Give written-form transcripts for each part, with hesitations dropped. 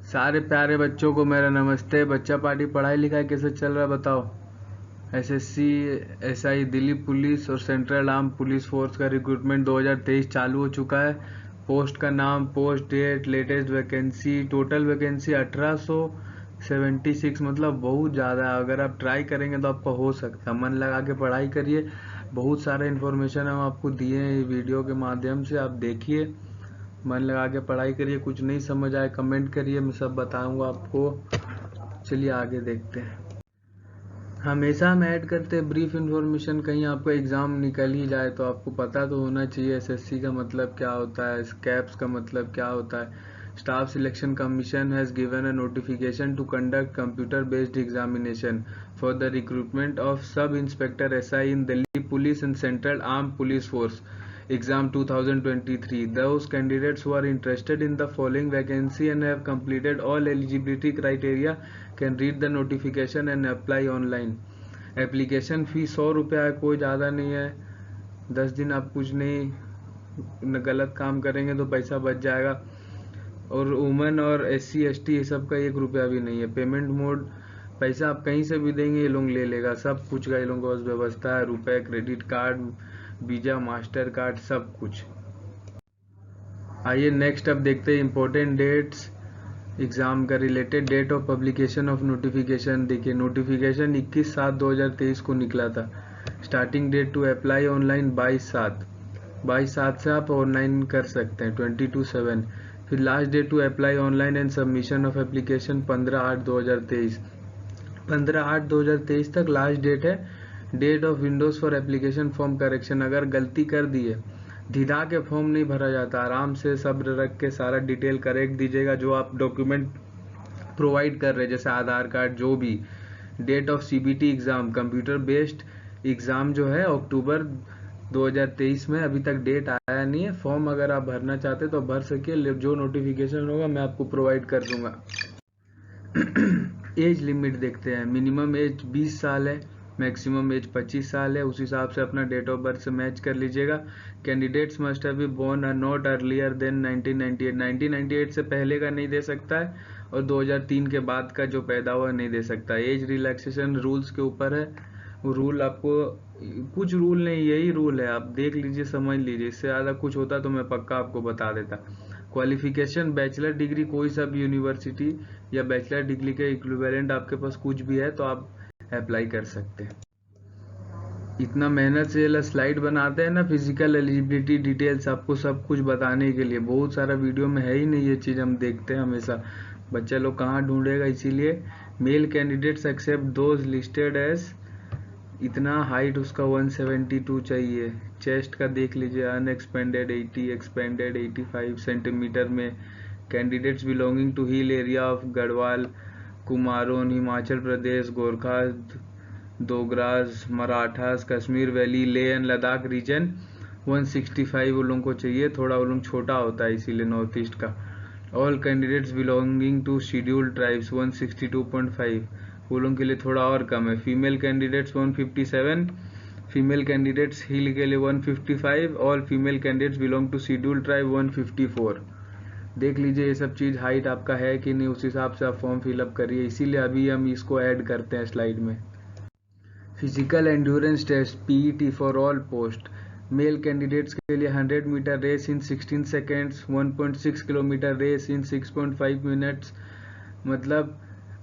सारे प्यारे बच्चों को मेरा नमस्ते। बच्चा पार्टी पढ़ाई लिखाई कैसे चल रहा है बताओ। एसएससी, एसआई, दिल्ली पुलिस और सेंट्रल आर्म पुलिस फोर्स का रिक्रूटमेंट 2023 चालू हो चुका है। पोस्ट का नाम, post date, latest vacancy, total vacancy 1876, मतलब बहुत ज़्यादा है। अगर आप ट्राई करेंगे तो आपका हो सकता है। मन लगा के पढ़ाई करिए, बहुत सारे इन्फॉर्मेशन हम आपको दिए हैं वीडियो के माध्यम से, आप देखिए, मन लगा के पढ़ाई करिए। कुछ नहीं समझ आए कमेंट करिए, मैं सब बताऊंगा आपको। चलिए आगे देखते हैं। हमेशा हम ऐड करते हैं ब्रीफ इन्फॉर्मेशन, कहीं आपका एग्ज़ाम निकल ही जाए तो आपको पता तो होना चाहिए एसएससी का मतलब क्या होता है, कैप्स का मतलब क्या होता है। Staff selection commission has given a notification to conduct computer based examination for the recruitment of sub inspector SI in Delhi police and central arm police force exam 2023. Those candidates who are interested in the following vacancy and have completed all eligibility criteria can read the notification and apply online. Application fees 100 रुपया है, कोई ज़्यादा नहीं है। 10 दिन आप कुछ नहीं गलत काम करेंगे तो पैसा बच जाएगा। और वुमेन और SC ST ये सब का 1 रुपया भी नहीं है। पेमेंट मोड, पैसा आप कहीं से भी देंगे ये लोग ले लेगा, सब कुछ का ये लोगों का व्यवस्था है। रुपए, credit card, visa, master card, सब कुछ। आइए नेक्स्ट अब देखते हैं इम्पोर्टेंट डेट्स एग्ज़ाम का related. Date of publication of notification, देखिए नोटिफिकेशन 21/7/2023 को निकला था। Starting date to apply online 22/7 से आप ऑनलाइन कर सकते हैं 22/7। फिर last date to apply online and submission of application 15/8/2023। 15/8/2023 तक लास्ट डेट है। Date of windows for application form correction, अगर गलती कर दिए, ढिला के फॉर्म नहीं भरा जाता, आराम से सब्र रख के सारा डिटेल करेक्ट दीजिएगा जो आप डॉक्यूमेंट प्रोवाइड कर रहे हैं, जैसे आधार कार्ड, जो भी। Date of CBT exam, computer based exam जो है अक्टूबर 2023 में, अभी तक डेट आया नहीं है। फॉर्म अगर आप भरना चाहते तो भर सके, जो नोटिफिकेशन होगा मैं आपको प्रोवाइड कर दूंगा। एज लिमिट देखते हैं। मिनिमम एज 20 साल है, मैक्सिमम एज 25 साल है। उस हिसाब से अपना डेट ऑफ बर्थ से मैच कर लीजिएगा। Candidates must have been born or not earlier than 1998। 1998 से पहले का नहीं दे सकता है, और 2003 के बाद का जो पैदा हुआ नहीं दे सकता। एज रिलैक्सेशन रूल्स के ऊपर है, वो रूल आपको, कुछ रूल नहीं, यही रूल है, आप देख लीजिए, समझ लीजिए। इससे ज़्यादा कुछ होता तो मैं पक्का आपको बता देता। क्वालिफिकेशन बैचलर डिग्री, कोई सा भी यूनिवर्सिटी या बैचलर डिग्री के इक्विवेलेंट आपके पास कुछ भी है तो आप अप्लाई कर सकते हैं। इतना मेहनत से स्लाइड बनाते हैं ना, फिजिकल एलिजिबिलिटी डिटेल्स आपको सब कुछ बताने के लिए। बहुत सारा वीडियो में है ही नहीं ये चीज़, हम देखते हैं हमेशा, बच्चा लोग कहाँ ढूंढेगा। इसीलिए male candidates except those listed as, इतना हाइट उसका 172 चाहिए। चेस्ट का देख लीजिए, अनएक्सपेंडेड 80, एक्सपेंडेड 85 सेंटीमीटर में। Candidates belonging to hill area of Garhwal, Kumaon, Himachal Pradesh, Gorkha, Dogras, Marathas, Kashmir valley, Leh and Ladakh region 165 वो लोगों को चाहिए। थोड़ा वो लोग छोटा होता है इसीलिए नॉर्थ ईस्ट का। All candidates belonging to scheduled tribes 162.5, वो लोगों के लिए थोड़ा और कम है। Female candidates 157, female candidates hill के लिए 155, all female candidates belong to scheduled tribe 154। देख लीजिए ये सब चीज़, हाइट आपका है कि नहीं, उस हिसाब से आप फॉर्म फिलअप करिए। इसीलिए अभी हम इसको ऐड करते हैं स्लाइड में। Physical endurance test PET for all post. Male candidates के लिए 100 metre race in 16 seconds, 1.6 kilometre race in 6.5 minutes, मतलब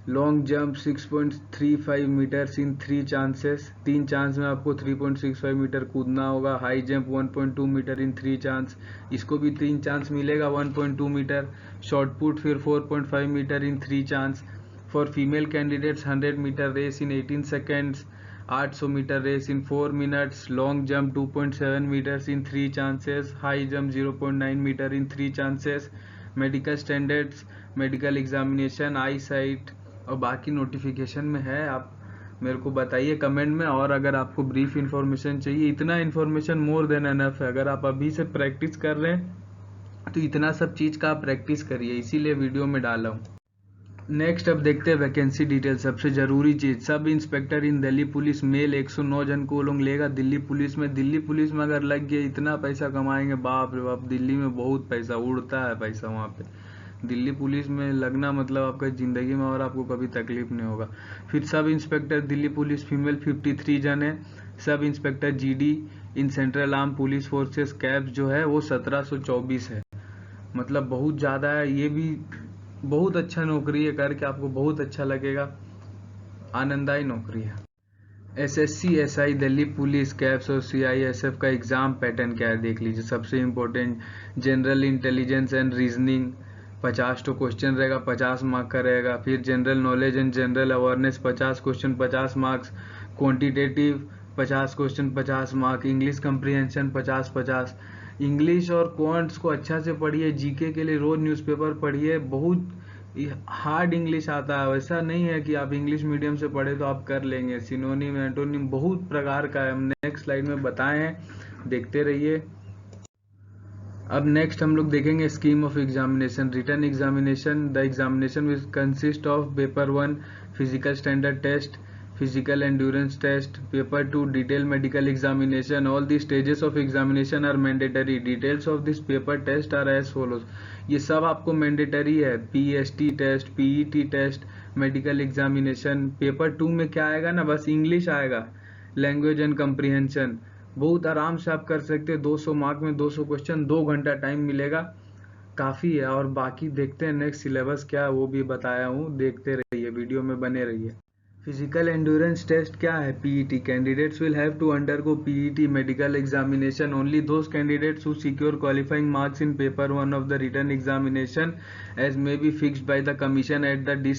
long jump 6.35 metres in 3 chances, 3 chance में आपको 3.65 मीटर कूदना होगा। High jump 1.2 metre in 3 chance, इसको भी 3 चांस मिलेगा 1.2 मीटर। शॉर्ट पुट फिर 4.5 metre in 3 chance. For female candidates 100 metre race in 18 seconds, 800 metre race in 4 minutes, long jump 2.7 metres in 3 chances, high jump 0.9 metre in 3 chances. Medical standards, medical examination, eye sight और बाकी notification में है, आप मेरे को बताइए comment में। और अगर आपको ब्रीफ इन्फॉर्मेशन चाहिए, इतना इन्फॉर्मेशन मोर देन एनफ है। अगर आप अभी से प्रैक्टिस कर रहे हैं तो इतना सब चीज़ का आप प्रैक्टिस करिए, इसीलिए वीडियो में डाला हूँ। नेक्स्ट अब देखते हैं वैकेंसी डिटेल। सबसे ज़रूरी चीज़, सब इंस्पेक्टर इन दिल्ली पुलिस, मेल 109 जन को लोग लेगा दिल्ली पुलिस में। दिल्ली पुलिस में अगर लग गया, इतना पैसा कमाएंगे, बाप रे बाप, दिल्ली में बहुत पैसा उड़ता है, पैसा वहाँ पे दिल्ली पुलिस में लगना मतलब आपका ज़िंदगी में और आपको कभी तकलीफ नहीं होगा। फिर sub inspector Delhi police female 53 जन है। Sub inspector GD in central arm police forces caps जो है वो 1724 है। मतलब बहुत ज़्यादा है। ये भी बहुत अच्छा नौकरी है, करके आपको बहुत अच्छा लगेगा, आनंददायी नौकरी है। SSC SI Delhi police caps और सीआईएसएफ का एग्ज़ाम पैटर्न क्या है देख लीजिए। सबसे important general intelligence and reasoning 50 तो क्वेश्चन रहेगा, 50 मार्क का रहेगा। फिर general knowledge and general awareness 50 question 50 marks. Quantitative 50 question 50 mark. English comprehension 50-50। English और क्वांट्स को अच्छा से पढ़िए। जीके के लिए रोज न्यूज़पेपर पढ़िए। बहुत हार्ड इंग्लिश आता है, वैसा नहीं है कि आप इंग्लिश मीडियम से पढ़े तो आप कर लेंगे। सिनोनिम एंटोनिम बहुत प्रकार का है, हम नेक्स्ट स्लाइड में बताए हैं, देखते रहिए। अब नेक्स्ट हम लोग देखेंगे scheme of examination. Written examination, the examination will consist of paper 1 physical standard test, physical endurance test, paper 2 detailed medical examination. All the stages of examination are mandatory. Details of this paper test are as follows. ये सब आपको mandatory है। PST test, PET test, medical examination. Paper 2 में क्या आएगा ना, बस English आएगा, लैंग्वेज एंड कंप्रीहेंशन। बहुत आराम से आप कर सकते हैं। 200 मार्क में 200 क्वेश्चन, 2 घंटा टाइम मिलेगा, काफ़ी है। और बाकी देखते हैं नेक्स्ट सिलेबस क्या है, वो भी बताया हूँ, देखते रहिए, वीडियो में बने रहिए। फिजिकल एंड्योरेंस टेस्ट क्या है? PET. Candidates will have to undergo PET medical examination. Only those candidates who secure qualifying marks in paper 1 of the written examination as may be fixed by the commission at the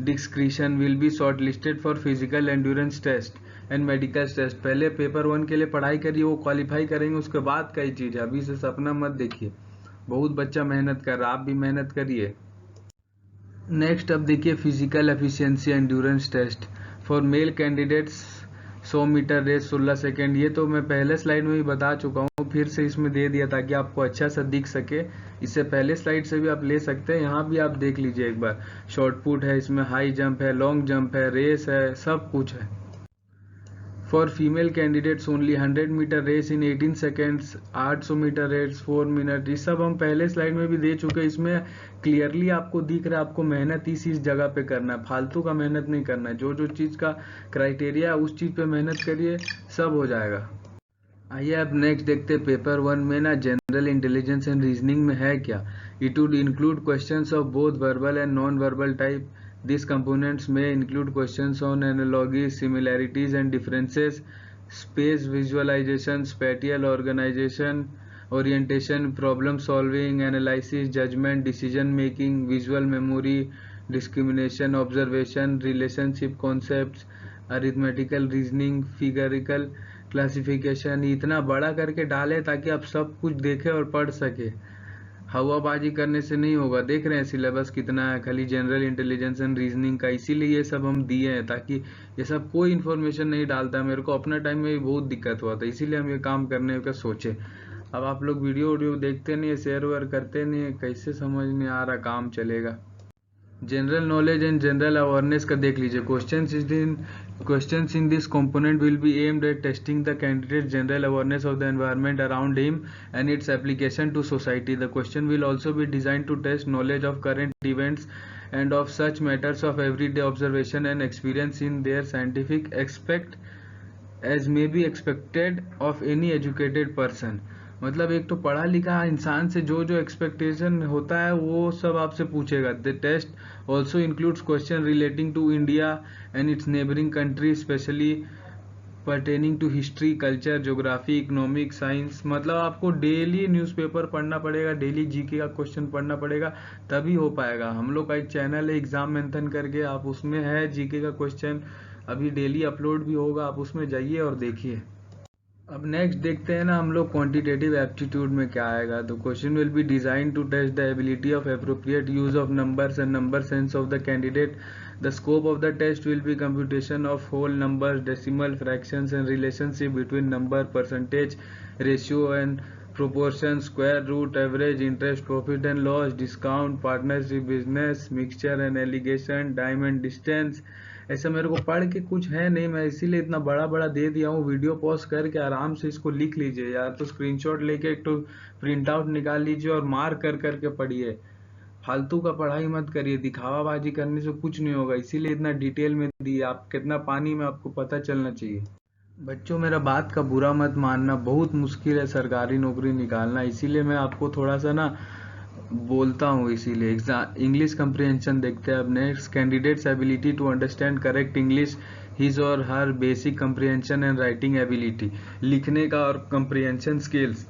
discretion will be short listed for physical endurance test and medical test. पहले paper 1 के लिए पढ़ाई करिए, वो qualify करेंगे, उसके बाद कई चीज़ है। अभी से सपना मत देखिए, बहुत बच्चा मेहनत कर रहा, आप भी मेहनत करिए। नेक्स्ट अब देखिए physical efficiency endurance test for male candidates 100 metre race 16 second. ये तो मैं पहले स्लाइड में भी बता चुका हूँ, फिर से इसमें दे दिया ताकि आपको अच्छा सा दिख सके। इससे पहले स्लाइड से भी आप ले सकते हैं, यहाँ भी आप देख लीजिए एक बार। शॉर्ट पुट है, इसमें हाई जंप है, लॉन्ग जंप है, रेस है, सब कुछ है। For female candidates only 100 metre race in 18 seconds, 800 metre race 4 minute. ये सब हम पहले स्लाइड में भी दे चुके हैं। इसमें क्लियरली आपको दिख रहा है, आपको मेहनत इस जगह पे करना है, फालतू का मेहनत नहीं करना है। जो जो चीज़ का क्राइटेरिया है उस चीज़ पे मेहनत करिए, सब हो जाएगा। आइए अब नेक्स्ट देखते हैं पेपर 1 में ना जनरल इंटेलिजेंस एंड रीजनिंग में है क्या। It would include questions of both verbal and non verbal type. These components may include questions on analogies, similarities and differences, space visualization, spatial organization, orientation, problem solving, analysis, judgment, decision making, visual memory, discrimination, observation, relationship concepts, arithmetical reasoning, figurical classification। इतना बड़ा करके डाले ताकि आप सब कुछ देखें और पढ़ सके। हवाबाजी करने से नहीं होगा। देख रहे हैं सिलेबस कितना है, खाली जनरल इंटेलिजेंस एंड रीजनिंग का। इसीलिए ये सब हम दिए हैं, ताकि ये सब कोई इन्फॉर्मेशन नहीं डालता। मेरे को अपना टाइम में भी बहुत दिक्कत हुआ था, इसीलिए हम ये काम करने का सोचे। अब आप लोग वीडियो देखते नहीं है, शेयर वेयर करते नहीं है, कैसे समझ नहीं आ रहा, काम चलेगा। General knowledge and general awareness का देख लीजिए। Questions in this component will be aimed at testing the candidate's general awareness of the environment around him and its application to society. The question will also be designed to test knowledge of current events and of such matters of everyday observation and experience in their scientific aspect as may be expected of any educated person। मतलब एक तो पढ़ा लिखा इंसान से जो जो expectation होता है वो सब आपसे पूछेगा। The test also includes question relating to India and its neighbouring country, specially pertaining to history, culture, geography, economic, science. मतलब आपको डेली न्यूज़पेपर पढ़ना पड़ेगा, डेली जीके का क्वेश्चन पढ़ना पड़ेगा, तभी हो पाएगा। हम लोग का एक चैनल है एग्जाम मेंथन करके, आप उसमें है जीके का क्वेश्चन, अभी डेली अपलोड भी होगा, आप उसमें जाइए और देखिए। अब नेक्स्ट देखते हैं ना हम लोग क्वांटिटेटिव एप्टीट्यूड में क्या आएगा। तो question will be design to test the ability of appropriate use of numbers and number sense of the candidate. The scope of the test will be computation of whole numbers, decimal fractions and relationship between number, percentage, ratio and proportion, square root, average, interest, profit and loss, discount, partnership, business, mixture and allegation, time and distance। ऐसा मेरे को पढ़ के कुछ है नहीं, मैं इसीलिए इतना बड़ा बड़ा दे दिया हूँ। वीडियो पॉज करके आराम से इसको लिख लीजिए, या तो स्क्रीनशॉट लेके एक तो प्रिंट आउट निकाल लीजिए और मार्क कर करके पढ़िए। फालतू का पढ़ाई मत करिए, दिखावाबाजी करने से कुछ नहीं होगा, इसीलिए इतना डिटेल में दी। आप कितना पानी में आपको पता चलना चाहिए। बच्चों मेरा बात का बुरा मत मानना, बहुत मुश्किल है सरकारी नौकरी निकालना, इसीलिए मैं आपको थोड़ा सा ना बोलता हूँ। इसीलिए एग्जाम इंग्लिश कंप्रिहेंशन देखते हैं अब next. Candidates ability to understand correct English, his और her basic comprehension and writing ability, लिखने का और कंप्रिहेंशन स्किल्स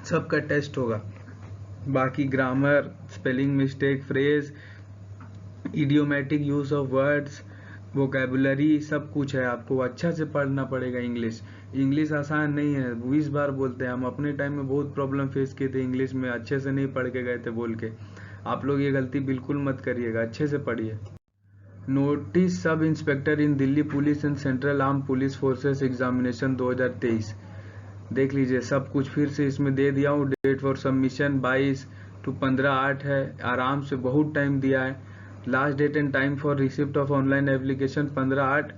सबका टेस्ट होगा। बाकी grammar, spelling mistake, phrase, idiomatic use of words, vocabulary सब कुछ है। आपको अच्छा से पढ़ना पड़ेगा इंग्लिश। इंग्लिश आसान नहीं है, 20 बार बोलते हैं हम। अपने टाइम में बहुत प्रॉब्लम फेस किए थे इंग्लिश में, अच्छे से नहीं पढ़ के गए थे बोल के। आप लोग ये गलती बिल्कुल मत करिएगा, अच्छे से पढ़िए। Notice sub inspector in Delhi police and central arm police forces examination 2023 देख लीजिए, सब कुछ फिर से इसमें दे दिया हूँ। डेट फॉर सबमिशन 22 to 15/8 है, आराम से बहुत टाइम दिया है। Last date and time for receipt of online application 15/8,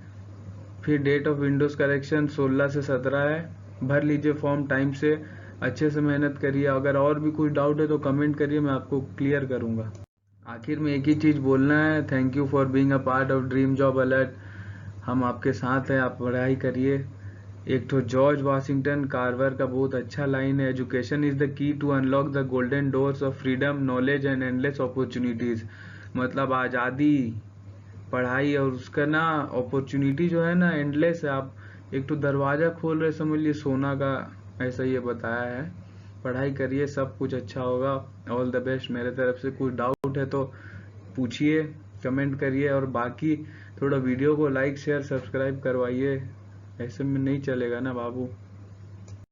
फिर डेट ऑफ विंडोज करेक्शन 16 से 17 है। भर लीजिए फॉर्म टाइम से, अच्छे से मेहनत करिए। अगर और भी कुछ डाउट है तो कमेंट करिए, मैं आपको क्लियर करूँगा। आखिर में एक ही चीज़ बोलना है, thank you for being a part of dream job alert. हम आपके साथ हैं, आप पढ़ाई करिए। एक तो जॉर्ज वाशिंगटन कार्वर का बहुत अच्छा लाइन है, education is the key to unlock the golden doors of freedom, knowledge and endless opportunities. मतलब आज़ादी, पढ़ाई और उसका ना अपॉर्चुनिटी जो है ना एंडलेस है। आप एक तो दरवाज़ा खोल रहे, समझ लिए सोना का, ऐसा ये बताया है। पढ़ाई करिए, सब कुछ अच्छा होगा। ऑल द बेस्ट मेरे तरफ से। कुछ डाउट है तो पूछिए, कमेंट करिए, और बाकी थोड़ा वीडियो को लाइक शेयर सब्सक्राइब करवाइए, ऐसे में नहीं चलेगा ना बाबू।